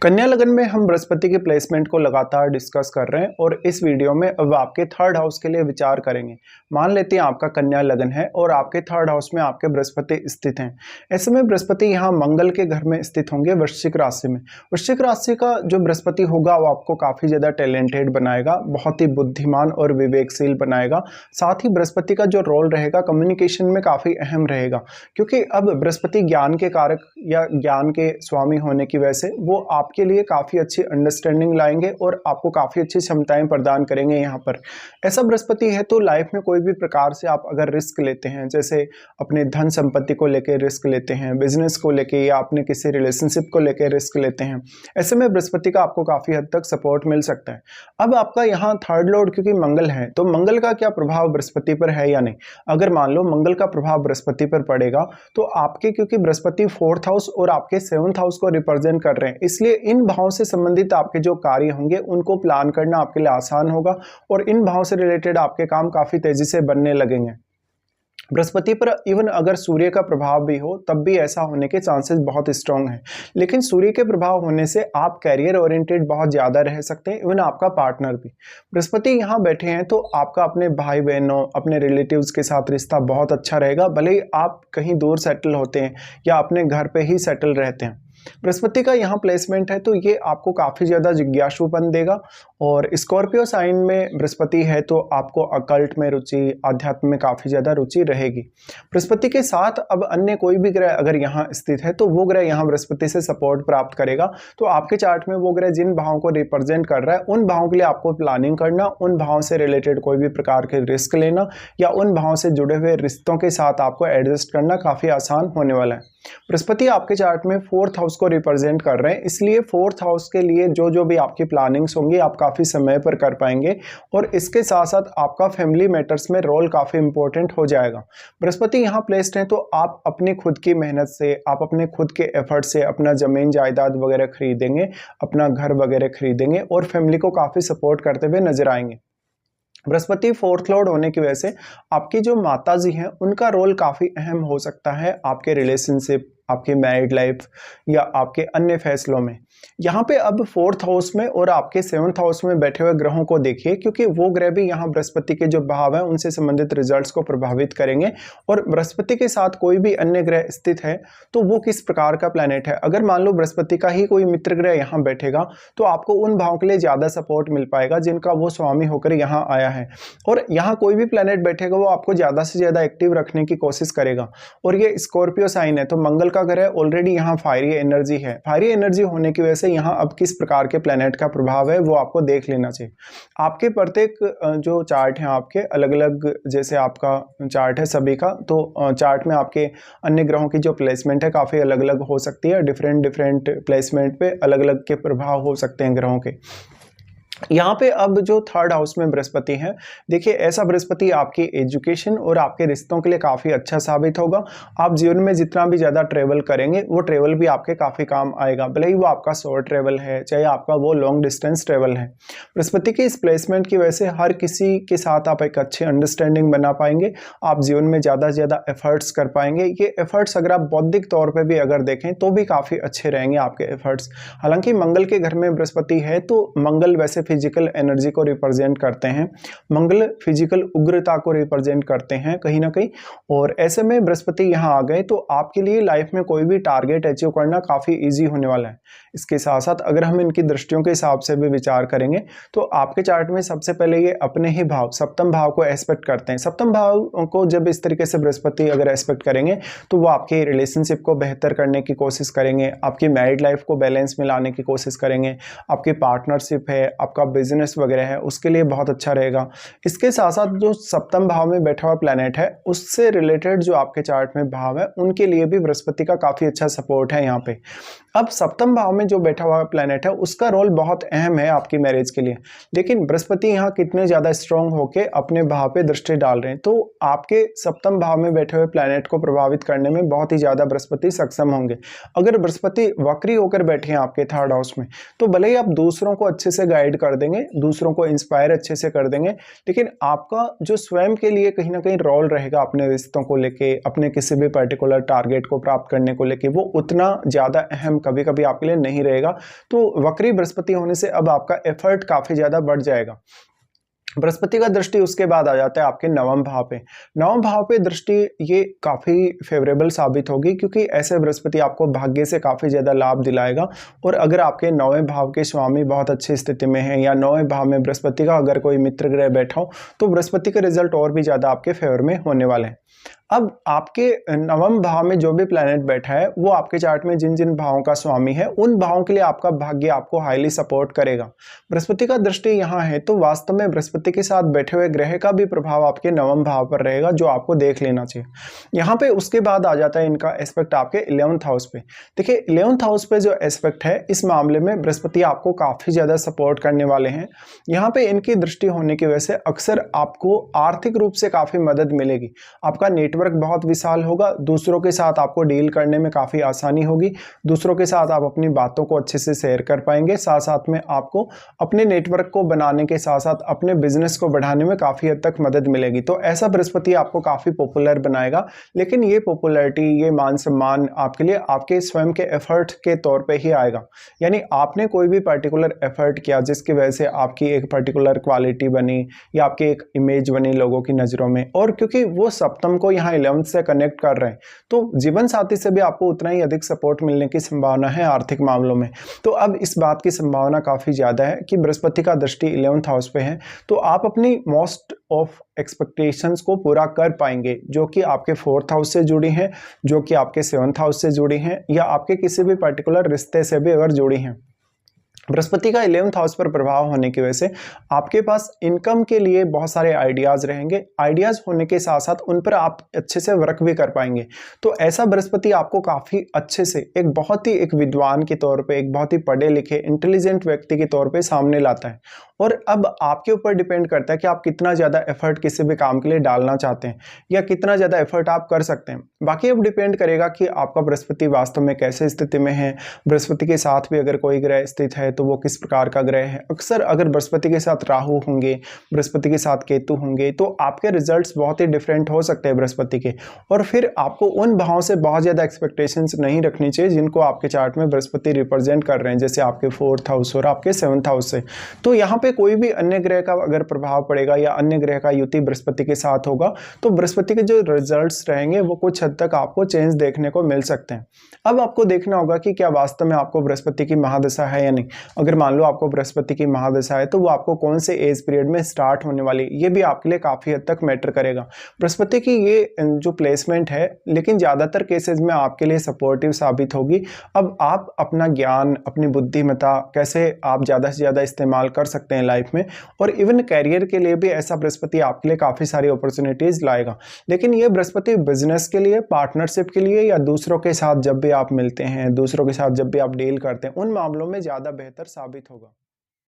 कन्या लगन में हम बृहस्पति के प्लेसमेंट को लगातार डिस्कस कर रहे हैं और इस वीडियो में अब आपके थर्ड हाउस के लिए विचार करेंगे। मान लेते हैं आपका कन्या लगन है और आपके थर्ड हाउस में आपके बृहस्पति स्थित हैं। ऐसे में बृहस्पति यहाँ मंगल के घर में स्थित होंगे वृश्चिक राशि में। वृश्चिक राशि का जो बृहस्पति होगा वो आपको काफ़ी ज़्यादा टैलेंटेड बनाएगा, बहुत ही बुद्धिमान और विवेकशील बनाएगा। साथ ही बृहस्पति का जो रोल रहेगा कम्युनिकेशन में काफ़ी अहम रहेगा, क्योंकि अब बृहस्पति ज्ञान के कारक या ज्ञान के स्वामी होने की वजह से वो आपके लिए काफ़ी अच्छी अंडरस्टैंडिंग लाएंगे और आपको काफ़ी अच्छी क्षमताएं प्रदान करेंगे। यहाँ पर ऐसा बृहस्पति है तो लाइफ में कोई भी प्रकार से आप अगर रिस्क लेते हैं, जैसे अपने धन संपत्ति को लेकर रिस्क लेते हैं, बिजनेस को लेके या अपने किसी रिलेशनशिप को लेकर रिस्क लेते हैं, ऐसे में बृहस्पति का आपको काफ़ी हद तक सपोर्ट मिल सकता है। अब आपका यहाँ थर्ड लॉर्ड क्योंकि मंगल है, तो मंगल का क्या प्रभाव बृहस्पति पर है या नहीं। अगर मान लो मंगल का प्रभाव बृहस्पति पर पड़ेगा तो आपके, क्योंकि बृहस्पति फोर्थ हाउस और आपके सेवंथ हाउस को रिप्रेजेंट कर रहे हैं, इसलिए इन भावों से संबंधित आपके जो कार्य होंगे उनको प्लान करना आपके लिए आसान होगा और इन भावों से रिलेटेड आपके काम काफी तेजी से बनने लगेंगे। बृहस्पति पर इवन अगर सूर्य का प्रभाव भी हो तब भी ऐसा होने के चांसेस बहुत स्ट्रांग हैं, लेकिन सूर्य के प्रभाव होने से आप कैरियर ओरिएंटेड बहुत ज़्यादा रह सकते हैं, इवन आपका पार्टनर भी। बृहस्पति यहाँ बैठे हैं तो आपका अपने भाई बहनों, अपने रिलेटिव्स के साथ रिश्ता बहुत अच्छा रहेगा, भले ही आप कहीं दूर सेटल होते हैं या अपने घर पे ही सेटल रहते हैं। बृहस्पति का यहाँ प्लेसमेंट है तो ये आपको काफ़ी ज़्यादा जिज्ञासुपन देगा। और स्कॉर्पियो साइन में बृहस्पति है तो आपको अकल्ट में रुचि, आध्यात्म में काफ़ी ज़्यादा रुचि रहेगी। बृहस्पति के साथ अब अन्य कोई भी ग्रह अगर यहाँ स्थित है तो वो ग्रह यहाँ बृहस्पति से सपोर्ट प्राप्त करेगा। तो आपके चार्ट में वो ग्रह जिन भावों को रिप्रेजेंट कर रहा है उन भावों के लिए आपको प्लानिंग करना, उन भावों से रिलेटेड कोई भी प्रकार के रिस्क लेना या उन भावों से जुड़े हुए रिश्तों के साथ आपको एडजस्ट करना काफ़ी आसान होने वाला है। बृहस्पति आपके चार्ट में फोर्थ हाउस को रिप्रेजेंट कर रहे हैं, इसलिए फोर्थ हाउस के लिए जो भी आपकी प्लानिंग्स होंगी आप काफ़ी समय पर कर पाएंगे और इसके साथ साथ आपका फैमिली मैटर्स में रोल काफ़ी इंपॉर्टेंट हो जाएगा। बृहस्पति यहाँ प्लेस्ड हैं तो आप अपनी खुद की मेहनत से, आप अपने खुद के एफर्ट से अपना ज़मीन जायदाद वगैरह खरीदेंगे, अपना घर वगैरह खरीदेंगे और फैमिली को काफ़ी सपोर्ट करते हुए नजर आएंगे। बृहस्पति फोर्थ लॉर्ड होने की वजह से आपकी जो माताजी हैं उनका रोल काफ़ी अहम हो सकता है आपके रिलेशनशिप, आपकी मैरिड लाइफ या आपके अन्य फैसलों में। यहाँ पे अब फोर्थ हाउस में और आपके सेवंथ हाउस में बैठे हुए ग्रहों को देखिए, क्योंकि वो ग्रह भी यहाँ बृहस्पति के जो भाव हैं उनसे संबंधित रिजल्ट्स को प्रभावित करेंगे। और बृहस्पति के साथ कोई भी अन्य ग्रह स्थित है तो वो किस प्रकार का प्लैनेट है। अगर मान लो बृहस्पति का ही कोई मित्र ग्रह यहाँ बैठेगा तो आपको उन भावों के लिए ज़्यादा सपोर्ट मिल पाएगा जिनका वो स्वामी होकर यहाँ आया है। और यहाँ कोई भी प्लैनेट बैठेगा वो आपको ज़्यादा से ज़्यादा एक्टिव रखने की कोशिश करेगा। और ये स्कॉर्पियो साइन है तो मंगल का ग्रह ऑलरेडी यहाँ फायरी एनर्जी है। फायरी एनर्जी होने की वजह से यहाँ अब किस प्रकार के प्लैनेट का प्रभाव है वो आपको देख लेना चाहिए। आपके प्रत्येक जो चार्ट हैं आपके अलग अलग, जैसे आपका चार्ट है सभी का, तो चार्ट में आपके अन्य ग्रहों की जो प्लेसमेंट है काफ़ी अलग अलग हो सकती है। डिफरेंट प्लेसमेंट पे अलग अलग के प्रभाव हो सकते हैं ग्रहों के। यहाँ पे अब जो थर्ड हाउस में बृहस्पति है, देखिए ऐसा बृहस्पति आपकी एजुकेशन और आपके रिश्तों के लिए काफ़ी अच्छा साबित होगा। आप जीवन में जितना भी ज़्यादा ट्रेवल करेंगे वो ट्रेवल भी आपके काफ़ी काम आएगा, भले ही वो आपका शॉर्ट ट्रेवल है चाहे आपका वो लॉन्ग डिस्टेंस ट्रेवल है। बृहस्पति की इस प्लेसमेंट की वजह से हर किसी के साथ आप एक अच्छी अंडरस्टैंडिंग बना पाएंगे, आप जीवन में ज़्यादा से ज़्यादा एफर्ट्स कर पाएंगे। ये एफर्ट्स अगर आप बौद्धिक तौर पर भी अगर देखें तो भी काफ़ी अच्छे रहेंगे आपके एफर्ट्स। हालांकि मंगल के घर में बृहस्पति है तो मंगल वैसे फिजिकल एनर्जी को रिप्रेजेंट करते हैं, मंगल फिजिकल उग्रता को रिप्रेजेंट करते हैं कहीं ना कहीं। और ऐसे में बृहस्पति यहाँ आ गए तो आपके लिए लाइफ में कोई भी टारगेट अचीव करना काफ़ी इजी होने वाला है। इसके साथ साथ अगर हम इनकी दृष्टियों के हिसाब से भी विचार करेंगे तो आपके चार्ट में सबसे पहले ये अपने ही भाव सप्तम भाव को एस्पेक्ट करते हैं। सप्तम भाव को जब इस तरीके से बृहस्पति अगर एस्पेक्ट करेंगे तो वो आपके रिलेशनशिप को बेहतर करने की कोशिश करेंगे, आपकी मैरिड लाइफ को बैलेंस में लाने की कोशिश करेंगे, आपकी पार्टनरशिप है, आपका बिजनेस वगैरह है उसके लिए बहुत अच्छा रहेगा। इसके साथ साथ जो सप्तम भाव में बैठा हुआ प्लैनेट है उससे रिलेटेड जो आपके चार्ट में भाव है उनके लिए भी बृहस्पति का काफ़ी अच्छा सपोर्ट है यहाँ पे। अब सप्तम भाव में जो बैठा हुआ प्लैनेट है उसका रोल बहुत अहम है आपकी मैरिज के लिए, लेकिन बृहस्पति यहाँ कितने ज़्यादा स्ट्रॉन्ग होके अपने भाव पे दृष्टि डाल रहे हैं तो आपके सप्तम भाव में बैठे हुए प्लैनेट को प्रभावित करने में बहुत ही ज़्यादा बृहस्पति सक्षम होंगे। अगर बृहस्पति वक्री होकर बैठे हैं आपके थर्ड हाउस में तो भले ही आप दूसरों को अच्छे से गाइड कर कर देंगे, दूसरों को इंस्पायर अच्छे से कर देंगे, लेकिन आपका जो स्वयं के लिए कहीं ना कहीं रोल रहेगा अपने रिश्तों को लेके, अपने किसी भी पर्टिकुलर टारगेट को प्राप्त करने को लेके, वो उतना ज़्यादा अहम कभी कभी आपके लिए नहीं रहेगा। तो वक्री बृहस्पति होने से अब आपका एफर्ट काफ़ी ज़्यादा बढ़ जाएगा। बृहस्पति का दृष्टि उसके बाद आ जाता है आपके नवम भाव पे। नवम भाव पे दृष्टि ये काफ़ी फेवरेबल साबित होगी, क्योंकि ऐसे बृहस्पति आपको भाग्य से काफ़ी ज़्यादा लाभ दिलाएगा। और अगर आपके नौवें भाव के स्वामी बहुत अच्छी स्थिति में हैं, या नौवें भाव में बृहस्पति का अगर कोई मित्र ग्रह बैठा हो, तो बृहस्पति के रिजल्ट और भी ज़्यादा आपके फेवर में होने वाले हैं। अब आपके नवम भाव में जो भी प्लैनेट बैठा है, वो आपके चार्ट में जिन जिन भावों का स्वामी है, उन भावों के लिए आपका भाग्य आपको हाईली सपोर्ट करेगा। बृहस्पति का दृष्टि यहाँ है, तो वास्तव में बृहस्पति के साथ बैठे हुए ग्रह का भी प्रभाव आपके नवम भाव पर रहेगा, जो आपको देख लेना चाहिए। यहाँ पे उसके बाद आ जाता है इनका एस्पेक्ट आपके 11th हाउस पे। देखिए 11th हाउस पे जो एस्पेक्ट है, इस मामले में बृहस्पति आपको काफी ज्यादा सपोर्ट करने वाले हैं। यहाँ पे इनकी दृष्टि होने की वजह से अक्सर आपको आर्थिक रूप से काफी मदद मिलेगी। आपका नेटवर्क बहुत विशाल होगा, दूसरों के साथ आपको डील करने में काफी आसानी होगी, दूसरों के साथ आप अपनी बातों को अच्छे से शेयर कर पाएंगे। साथ साथ में आपको अपने नेटवर्क को बनाने के साथ साथ अपने बिजनेस को बढ़ाने में काफी हद तक मदद मिलेगी। तो ऐसा बृहस्पति आपको काफी पॉपुलर बनाएगा, लेकिन ये पॉपुलैरिटी, ये मान सम्मान आपके लिए आपके स्वयं के एफर्ट के तौर पे ही आएगा। यानी आपने कोई भी पर्टिकुलर एफर्ट किया, जिसकी वजह से आपकी एक पर्टिकुलर क्वालिटी बनी या आपकी एक इमेज बनी लोगों की नजरों में, और क्योंकि वो सप्तम को यहाँ 11th से कनेक्ट कर रहे हैं, तो जीवन साथी से भी आपको उतना ही अधिक सपोर्ट मिलने की संभावना है आर्थिक मामलों में। तो अब इस बात की संभावना काफी ज्यादा है कि बृहस्पति का दृष्टि 11th हाउस पे है, तो आप अपनी मोस्ट ऑफ एक्सपेक्टेशंस को पूरा कर पाएंगे, जो कि आपके 4th हाउस से जुड़ी हैं, जो कि आपके 7th हाउस से जुड़ी हैं, या आपके किसी भी पर्टिकुलर रिश्ते से भी अगर जुड़ी हैं। बृहस्पति का 11th हाउस पर प्रभाव होने की वजह से आपके पास इनकम के लिए बहुत सारे आइडियाज रहेंगे। आइडियाज होने के साथ साथ उन पर आप अच्छे से वर्क भी कर पाएंगे। तो ऐसा बृहस्पति आपको काफी अच्छे से एक बहुत ही एक विद्वान के तौर पे, एक बहुत ही पढ़े लिखे इंटेलिजेंट व्यक्ति के तौर पे सामने लाता है। और अब आपके ऊपर डिपेंड करता है कि आप कितना ज्यादा एफर्ट किसी भी काम के लिए डालना चाहते हैं, या कितना ज्यादा एफर्ट आप कर सकते हैं। बाकी अब डिपेंड करेगा कि आपका बृहस्पति वास्तव में कैसे स्थिति में है। बृहस्पति के साथ भी अगर कोई ग्रह स्थित है तो वो किस प्रकार का ग्रह है। अक्सर अगर बृहस्पति के साथ राहु होंगे, बृहस्पति के साथ केतु होंगे, तो आपके रिजल्ट्स बहुत ही डिफरेंट हो सकते हैं बृहस्पति के। और फिर आपको उन भावों से बहुत ज्यादा एक्सपेक्टेशंस नहीं रखनी चाहिए जिनको आपके चार्ट में बृहस्पति रिप्रेजेंट कर रहे हैं, जैसे आपके 4th हाउस और आपके 7th हाउस से। तो यहाँ पे कोई भी अन्य ग्रह का अगर प्रभाव पड़ेगा या अन्य ग्रह का युति बृहस्पति के साथ होगा, तो बृहस्पति के जो रिजल्ट्स रहेंगे वो कुछ हद तक आपको चेंज देखने को मिल सकते हैं। अब आपको देखना होगा कि क्या वास्तव में आपको बृहस्पति की महादशा है या नहीं। अगर मान लो आपको बृहस्पति की महादशा है, तो वो आपको कौन से एज पीरियड में स्टार्ट होने वाली, ये भी आपके लिए काफी हद तक मैटर करेगा। बृहस्पति की ये जो प्लेसमेंट है, लेकिन ज्यादातर केसेस में आपके लिए सपोर्टिव साबित होगी। अब आप अपना ज्ञान, अपनी बुद्धिमत्ता कैसे आप ज्यादा से ज्यादा इस्तेमाल कर सकते हैं लाइफ में, और इवन कैरियर के लिए भी ऐसा बृहस्पति आपके लिए काफी सारी अपॉर्चुनिटीज लाएगा। लेकिन ये बृहस्पति बिजनेस के लिए, पार्टनरशिप के लिए, या दूसरों के साथ जब भी आप मिलते हैं, दूसरों के साथ जब भी आप डील करते हैं, उन मामलों में ज्यादा बेहतर साबित होगा।